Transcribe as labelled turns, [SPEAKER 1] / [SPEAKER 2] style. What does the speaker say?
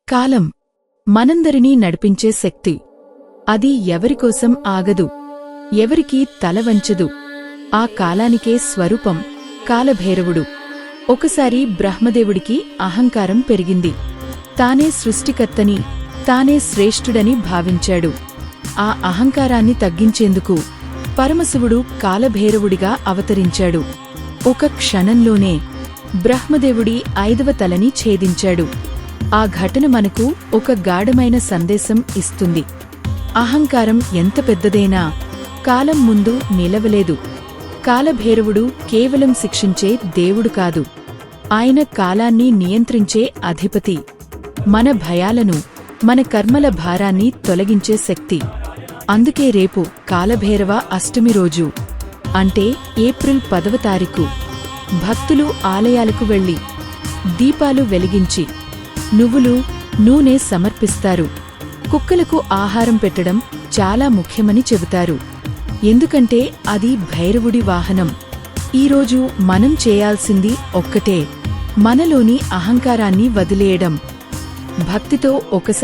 [SPEAKER 1] కాలం మనందరినీ నడిపించే శక్తి. అది ఎవరికోసం ఆగదు, ఎవరికీ తలవంచదు. ఆ కాలానికే స్వరూపం కాలభైరవుడు. ఒకసారి బ్రహ్మదేవుడికి అహంకారం పెరిగింది. తానే సృష్టికర్తని, తానే శ్రేష్ఠుడని భావించాడు. ఆ అహంకారాన్ని తగ్గించేందుకు పరమశివుడు కాలభైరవుడిగా అవతరించాడు. ఒక క్షణంలోనే బ్రహ్మదేవుడి 5వ తలని ఛేదించాడు. ఆ ఘటన మనకు ఒక గాఢమైన సందేశం ఇస్తుంది. అహంకారం ఎంత పెద్దదైనా కాలం ముందు నిలవలేదు. కాలభైరవుడు కేవలం శిక్షించే దేవుడు కాదు, ఆయన కాలాన్ని నియంత్రించే అధిపతి. మన భయాలను, మన కర్మల భారాన్ని తొలగించే శక్తి. అందుకే రేపు కాలభైరవ అష్టమి రోజు, అంటే ఏప్రిల్ 10వ తారీఖు, భక్తులు ఆలయాలకు వెళ్లి దీపాలు వెలిగించి నువ్వులు, నూనె సమర్పిస్తారు. కుక్కలకు ఆహారం పెట్టడం చాలా ముఖ్యమని చెబుతారు, ఎందుకంటే అది భైరవుడి వాహనం. ఈరోజు మనం చేయాల్సింది ఒక్కటే, మనలోని అహంకారాన్ని వదిలేయడం. భక్తితో ఒకసారి